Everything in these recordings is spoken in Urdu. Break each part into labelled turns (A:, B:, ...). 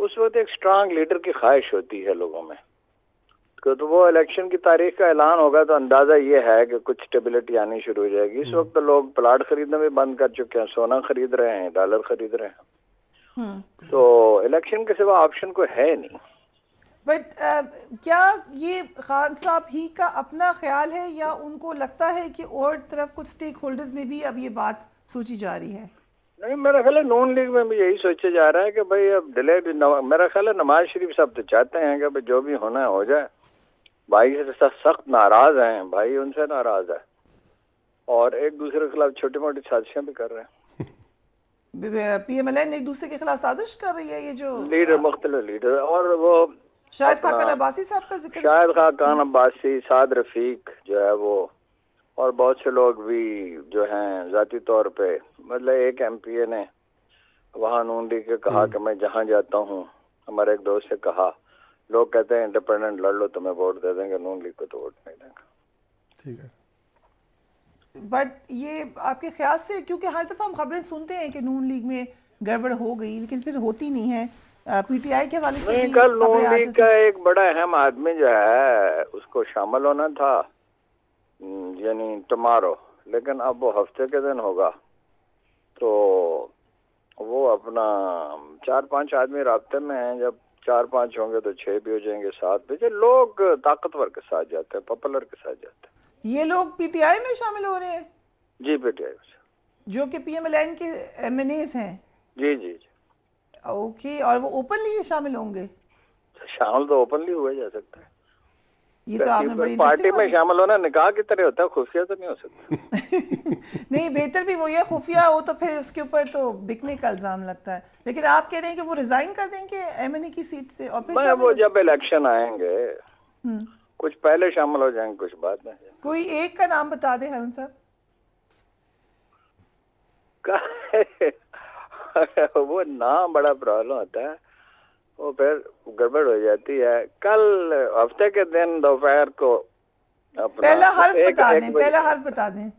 A: اس وقت ایک اسٹرانگ لیڈر کی خواہش ہوتی ہے لوگوں میں تو وہ الیکشن کی تاریخ کا اعلان ہوگا تو اندازہ یہ ہے کہ کچھ اسٹیبلٹی آنی شروع ہو جائے گی. اس وقت تو لوگ پلاٹ خریدنا بھی بند کر چکے ہیں, سونا خرید رہے ہیں, ڈالر خرید رہے ہیں, تو الیکشن کے سوا آپشن کوئی ہے نہیں.
B: بٹ کیا یہ خان صاحب ہی کا اپنا خیال ہے یا ان کو لگتا ہے کہ اور طرف کچھ اسٹیک ہولڈرز میں بھی اب یہ بات سوچی جا رہی ہے؟
A: نہیں, میرا خیال ہے نون لیگ میں بھی یہی سوچا جا رہا ہے کہ بھائی اب ڈیلے, میرا خیال ہے نواز شریف صاحب تو چاہتے ہیں کہ بھائی جو بھی ہونا ہے ہو جائے. بھائی سے سخت ناراض ہیں, بھائی ان سے ناراض ہے, اور ایک دوسرے کے خلاف چھوٹی موٹی سازشیں بھی کر رہے ہیں.
B: پی ایم ایل این ایک دوسرے کے خلاف سازش کر رہی ہے, یہ جو
A: لیڈر مختلف لیڈر, اور وہ
B: شاہد خاقان عباسی صاحب کا ذکر,
A: شاہد خاقان عباسی, سعد رفیق جو ہے وہ, اور بہت سے لوگ بھی جو ہیں ذاتی طور پہ, مطلب ایک ایم پی اے نے وہاں نون لیگ کے کہا کہ میں جہاں جاتا ہوں, ہمارے ایک دوست سے کہا, لوگ کہتے ہیں انڈیپینڈنٹ لڑ لو تمہیں ووٹ دے دیں گے, نون لیگ کو تو ووٹ نہیں دیں گے.
C: ٹھیک ہے,
B: بٹ یہ آپ کے خیال سے, کیونکہ ہر دفعہ ہم خبریں سنتے ہیں کہ نون لیگ میں گڑبڑ ہو گئی لیکن پھر ہوتی نہیں ہے, پی ٹی آئی کے حوالے سے
A: نہیں, کل نون لیگ کا ایک بڑا اہم آدمی جو ہے اس کو شامل ہونا تھا, یعنی ٹمارو, لیکن اب وہ ہفتے کے دن ہوگا, تو وہ اپنا 4-5 آدمی رابطے میں ہیں, جب 4-5 ہوں گے تو 6 بھی ہو جائیں گے, 7 بھی. لوگ طاقتور کے ساتھ جاتے ہیں, پاپولر کے ساتھ جاتے ہیں.
B: یہ لوگ پی ٹی آئی میں شامل ہو رہے ہیں؟
A: جی, پی ٹی آئی سے,
B: جو کہ پی ایم ایل این کے ایم این ایز ہیں.
A: جی جی جی.
B: اوکے, اور وہ اوپنلی شامل ہوں گے؟
A: شامل تو اوپنلی ہوا جا سکتا ہے.
B: یہ تو آپ نے بڑی
A: پارٹی میں شامل ہونا نکاح کی طرح ہوتا ہے, خفیہ تو نہیں ہو سکتا.
B: نہیں, بہتر بھی وہی ہے, خفیہ ہو تو پھر اس کے اوپر تو بکنے کا الزام لگتا ہے. لیکن آپ کہہ رہے ہیں کہ وہ ریزائن کر دیں گے ایم این اے کی سیٹ سے, اور پھر
A: وہ جب الیکشن آئیں گے کچھ پہلے شامل ہو جائیں گے, کچھ بعد میں.
B: کوئی ایک کا نام بتا دیں ہارون صاحب.
A: وہ نام بڑا پرابلم ہوتا ہے, وہ پھر گڑبڑ ہو جاتی ہے. کل ہفتے کے دن دوپہر کو
B: پہلا حرف بتا دیں, پہلا حرف بتا دیں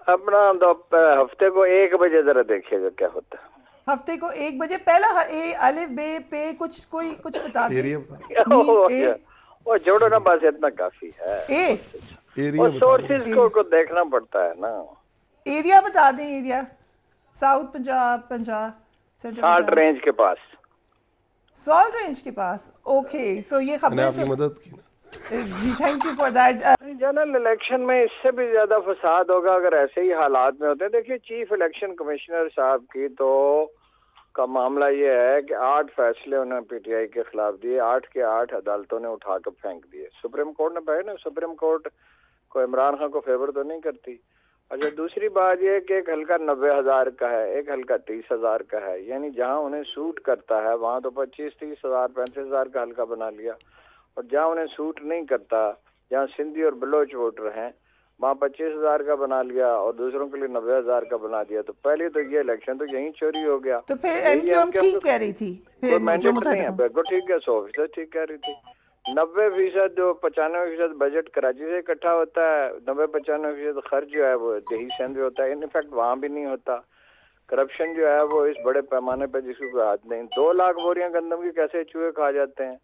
A: اپنا ہفتے کو 1 بجے ذرا دیکھیے گا کیا ہوتا ہے.
B: ہفتے کو 1 بجے پہلا اے الف بے پے کچھ بتا دیں.
A: وہ جوڑو نا, بس اتنا کافی ہے. اور سورسز کو دیکھنا پڑتا ہے نا.
B: ایریا بتا دیں, area south Punjab,
A: salt range کے پاس.
B: سالٹ رینج کے پاس, اوکے. سو یہ خبر
C: آپ کی مدد کی نا.
B: جی, thank you for that.
A: General election میں اس سے بھی زیادہ فساد ہوگا اگر ایسے ہی حالات میں ہوتے ہیں. دیکھیے, چیف الیکشن کمشنر صاحب کی تو کا معاملہ یہ ہے کہ 8 فیصلے انہوں نے پی ٹی آئی کے خلاف دیے, 8 کے 8 عدالتوں نے اٹھا کر پھینک دیے. سپریم کورٹ نے پہلے نا, سپریم کورٹ کو عمران خان کو فیور تو نہیں کرتی. اچھا, دوسری بات یہ کہ ایک حلقہ 90,000 کا ہے, ایک حلقہ 30,000 کا ہے, یعنی جہاں انہیں سوٹ کرتا ہے وہاں تو 25-30,000 35,000 کا حلقہ بنا لیا, اور جہاں انہیں سوٹ نہیں کرتا, جہاں سندھی اور بلوچ ووٹر ہیں, وہاں 25,000 کا بنا لیا اور دوسروں کے لیے 90,000 کا بنا دیا. تو پہلے تو یہ الیکشن تو یہیں چوری ہو گیا.
B: تو پھر ایم کیو ایم ٹھیک کہہ رہی تھی,
A: کوئی مینڈیٹ نہیں ہے, بالکل ٹھیک ہے, 100% ٹھیک کہہ رہی تھی. 90% جو 95% بجٹ کراچی سے اکٹھا ہوتا ہے, 90-95% خرچ جو ہے وہ دیہی سندھ میں ہوتا ہے. ان فیکٹ وہاں بھی نہیں ہوتا. کرپشن جو ہے وہ اس بڑے پیمانے پہ جس کو کوئی ہاتھ نہیں. 2 لاکھ بوریاں گندم کی کیسے چوہے کھا جاتے ہیں,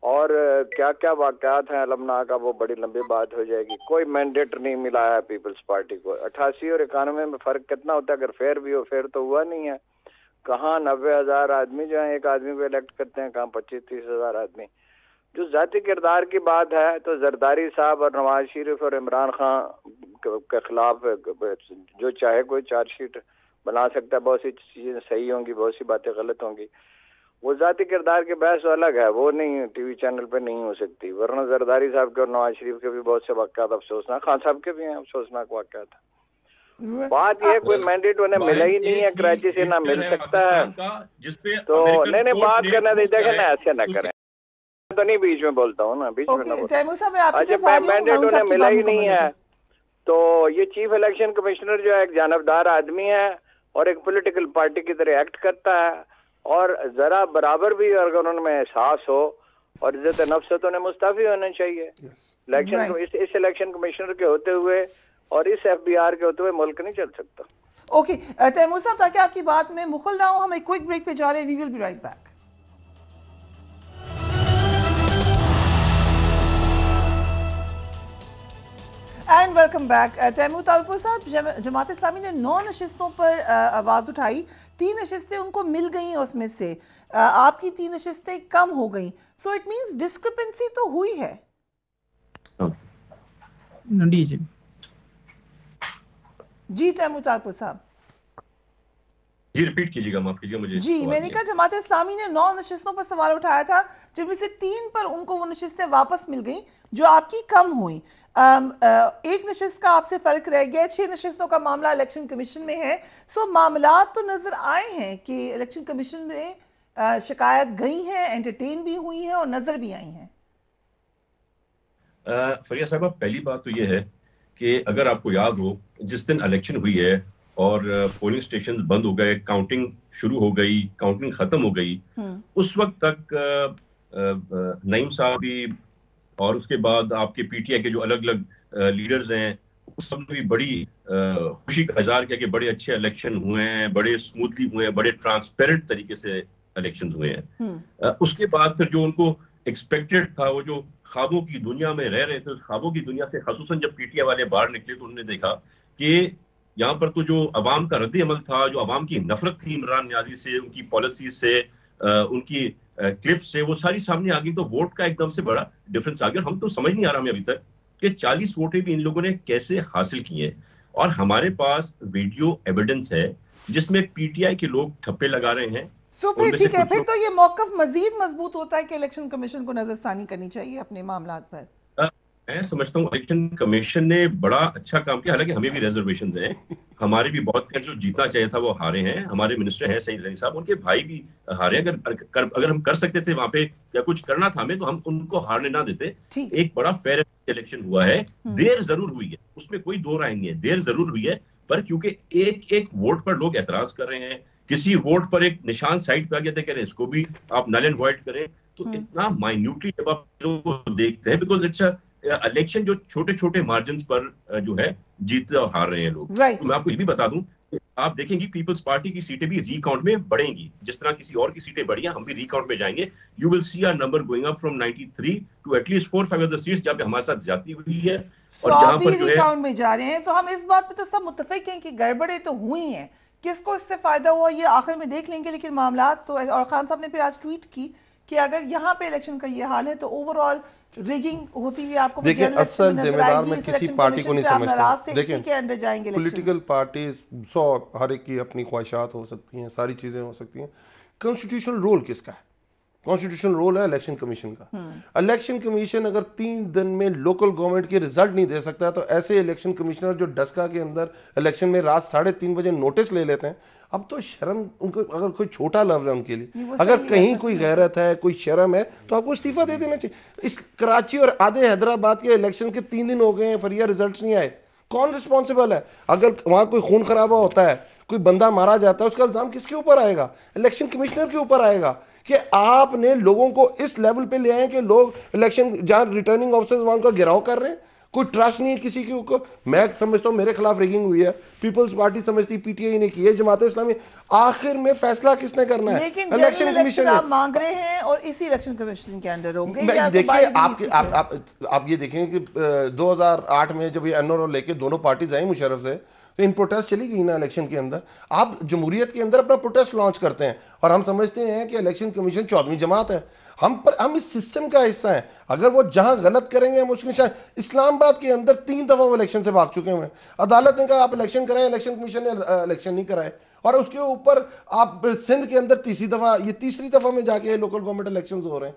A: اور کیا کیا واقعات ہیں المناک, وہ بڑی لمبی بات ہو جائے گی. کوئی مینڈیٹ نہیں ملا ہے پیپلز پارٹی کو. 88 اور 91 میں فرق کتنا ہوتا ہے, اگر فیئر بھی ہو, فیئر تو ہوا نہیں ہے. کہاں 90,000 آدمی جو ہیں ایک آدمی کو الیکٹ کرتے ہیں, کہاں 25-30,000 آدمی. جو ذاتی کردار کی بات ہے تو زرداری صاحب اور نواز شریف اور عمران خان کے خلاف جو چاہے کوئی چارج شیٹ بنا سکتا ہے. بہت سی چیزیں صحیح ہوں گی, بہت سی باتیں غلط ہوں گی. وہ ذاتی کردار کے بحث الگ ہے, وہ نہیں ٹی وی چینل پہ نہیں ہو سکتی. ورنہ زرداری صاحب کے اور نواز شریف کے بھی بہت سے واقعات افسوسناک, خان صاحب کے بھی ہیں افسوسناک واقعات. بات یہ کوئی مینڈیٹ انہیں ملا ہی نہیں ہے, کراچی سے نہ مل سکتا ہے. تو نہیں بات کرنا نہیں, دیکھیں نا ایسے نہ کریں, تو نہیں بیچ میں بولتا ہوں نا, بیچ میں نہ بولتا. اچھا, مینڈیٹ انہیں ملا ہی نہیں ہے. تو یہ چیف الیکشن کمشنر جو ہے ایک جانبدار آدمی ہے اور ایک پولیٹیکل پارٹی کی طرح ایکٹ کرتا ہے, اور ذرا برابر بھی اگر ان میں احساس ہو اور عزت نفس ہے تو انہیں مستعفی ہونا چاہیے. الیکشن اس الیکشن کمشنر کے ہوتے ہوئے اور اس ایف بی آر کے ہوتے ہوئے ملک نہیں چل سکتا.
B: اوکے تیمور صاحب، تاکہ آپ کی بات میں مخل نہ ہوں، ہم ایک کوئک بریک پہ جا رہے ہیں. We will be right back. And welcome back. Taimur Talpur sahib, Jamaat اسلامی نے 9 نشستوں پر آواز اٹھائی، 3 نشستیں ان کو مل گئیں، اس میں سے آپ کی 3 نشستیں کم ہو گئیں. سو اٹ مینس ڈسکرپنسی تو ہوئی ہے. جی تیمور طالپور صاحب.
D: جی ریپیٹ کیجیے گا، معاف کیجیے مجھے.
B: جی میں نے کہا جماعت اسلامی نے 9 نشستوں پر سوال اٹھایا تھا، جن میں سے 3 پر ان کو وہ نشستیں واپس مل گئیں جو آپ کی کم ہوئیں. 1 نشست کا آپ سے فرق رہ گیا. 6 نشستوں کا معاملہ الیکشن کمیشن میں ہے. سو معاملات تو نظر آئے ہیں کہ الیکشن کمیشن میں شکایت گئی ہیں، انٹرٹین بھی ہوئی ہیں اور نظر بھی آئی ہیں.
D: فریہ صاحبہ، پہلی بات تو یہ ہے کہ اگر آپ کو یاد ہو، جس دن الیکشن ہوئی ہے اور پولنگ اسٹیشن بند ہو گئے، کاؤنٹنگ شروع ہو گئی، کاؤنٹنگ ختم ہو گئی، اس وقت تک نعیم صاحب بھی اور اس کے بعد آپ کے پی ٹی آئی کے جو الگ الگ لیڈرز ہیں، اس سب نے بھی بڑی خوشی کا اظہار کیا کہ بڑے اچھے الیکشن ہوئے ہیں، بڑے اسموتھلی ہوئے ہیں، بڑے ٹرانسپیرنٹ طریقے سے الیکشن ہوئے ہیں. اس کے بعد پھر جو ان کو ایکسپیکٹڈ تھا، وہ جو خوابوں کی دنیا میں رہ رہے تھے، اس خوابوں کی دنیا سے خصوصاً جب پی ٹی آئی والے باہر نکلے تو انہوں نے دیکھا کہ یہاں پر تو جو عوام کا رد عمل تھا، جو عوام کی نفرت تھی عمران نیازی سے، ان کی پالیسیز سے، ان کی کلپس سے، وہ ساری سامنے آ گئی. تو ووٹ کا ایک دم سے بڑا ڈفرنس آ گیا. ہم تو سمجھ نہیں آ رہا ہمیں ابھی تک کہ 40 ووٹیں بھی ان لوگوں نے کیسے حاصل کی ہیں. اور ہمارے پاس ویڈیو ایویڈنس ہے جس میں پی ٹی آئی کے لوگ ٹھپے لگا رہے ہیں.
B: سو پھر ٹھیک ہے، پھر تو یہ موقف مزید مضبوط ہوتا ہے کہ الیکشن کمیشن کو نظر ثانی کرنی چاہیے اپنے معاملات پر.
D: میں سمجھتا ہوں الیکشن کمیشن نے بڑا اچھا کام کیا، حالانکہ ہمیں بھی ریزرویشنز ہیں، ہمارے بھی بہت جو جیتنا چاہیے تھا وہ ہارے ہیں. ہمارے منسٹر ہیں سعید علی صاحب، ان کے بھائی بھی ہارے ہیں. اگر ہم کر سکتے تھے وہاں پہ یا کچھ کرنا تھا ہمیں، تو ہم ان کو ہارنے نہ دیتے. ایک بڑا فیئر الیکشن ہوا ہے. دیر ضرور ہوئی ہے، اس میں کوئی دو رائے نہیں ہے، دیر ضرور ہوئی ہے، پر کیونکہ ایک ایک ووٹ پر لوگ اعتراض کر رہے ہیں. کسی ووٹ پر ایک نشان سائڈ پہ آ گیا تھا، کہہ رہے ہیں اس کو بھی آپ نل اینڈ وائڈ کریں. تو اتنا مائنیوٹلی جب آپ لوگوں کو دیکھتے ہیں، بیکاز اٹس الیکشن جو چھوٹے چھوٹے مارجنز پر جو ہے جیتتے اور ہار رہے ہیں لوگ. تو میں آپ کو یہ بھی بتا دوں، آپ دیکھیں گی پیپلز پارٹی کی سیٹیں بھی ری کاؤنٹ میں بڑھیں گی، جس طرح کسی اور کی سیٹیں بڑھی ہیں، ہم بھی ری کاؤنٹ میں جائیں گے. You will see our number going up from 93 to at least 4-5 of the seats جہاں پہ ہمارے ساتھ زیادتی ہوئی ہے. اور جہاں پر جو ہے
B: ری کاؤنٹ میں جا رہے ہیں. سو ہم اس بات پہ تو سب متفق ہیں کہ گڑبڑیں تو ہوئی ہیں، کس کو اس سے فائدہ ہوا یہ آخر میں دیکھ لیں گے. لیکن معاملات تو، اور خان صاحب نے پھر آج ٹویٹ کی کہ اگر یہاں پہ الیکشن کا یہ حال ہے تو اوور آل ریگنگ ہوتی ہے. آپ کو
C: دیکھیں اکثر ذمہ دار میں کسی پارٹی کو نہیں سمجھتا. دیکھیں پولیٹیکل پارٹیز ہر ایک کی اپنی خواہشات ہو سکتی ہیں، ساری چیزیں ہو سکتی ہیں. کانسٹیٹیوشنل رول کس کا ہے؟ کانسٹیٹیوشنل رول ہے الیکشن کمیشن کا. الیکشن کمیشن اگر 3 دن میں لوکل گورنمنٹ کے رزلٹ نہیں دے سکتا تو ایسے الیکشن کمیشنر جو ڈسکا کے اندر الیکشن میں رات 3:30 بجے نوٹس لے لیتے ہیں، اب تو شرم ان کو، اگر کوئی چھوٹا لفظ ہے ان کے لیے، اگر کہیں کوئی غیرت ہے، کوئی شرم ہے تو آپ کو استعفیٰ دے دینا چاہیے. اس کراچی اور آدھے حیدرآباد کے الیکشن کے 3 دن ہو گئے ہیں، فریہ رزلٹس نہیں آئے. کون رسپانسبل ہے؟ اگر وہاں کوئی خون خرابہ ہوتا ہے، کوئی بندہ مارا جاتا ہے، اس کا الزام کس کے اوپر آئے گا؟ الیکشن کمشنر کے اوپر آئے گا کہ آپ نے لوگوں کو اس لیول پہ لے آئے کہ لوگ الیکشن جہاں ریٹرننگ آفیسرز وہاں کا گھراؤ کر رہے ہیں. کوئی ٹرسٹ نہیں ہے کسی کے اوپر. میں سمجھتا ہوں میرے خلاف ریگنگ ہوئی ہے، پیپلز پارٹی سمجھتی پی ٹی آئی نے کی ہے، جماعت اسلامی. آخر میں فیصلہ کس نے کرنا ہے؟
B: الیکشن کمیشن آپ مانگ رہے ہیں اور اسی الیکشن کمیشن کے اندر ہوں گے.
C: دیکھیے آپ یہ دیکھیں کہ 2008 میں جب یہ انور لے کے دونوں پارٹیز آئیں مشرف سے، تو ان پروٹیسٹ چلی گئی نا الیکشن کے اندر. آپ جمہوریت کے اندر اپنا پروٹیسٹ لانچ کرتے ہیں اور ہم سمجھتے ہیں کہ الیکشن کمیشن 14ویں جماعت ہے. ہم اس سسٹم کا حصہ ہیں. اگر وہ جہاں غلط کریں گے ہم اس میں اسلام آباد کے اندر 3 دفعہ وہ الیکشن سے بھاگ چکے ہوئے ہیں. عدالت نے کہا آپ الیکشن کرائیں، الیکشن کمیشن نے الیکشن نہیں کرائے. اور اس کے اوپر آپ سندھ کے اندر تیسری دفعہ میں جا کے لوکل گورنمنٹ الیکشنز ہو رہے ہیں.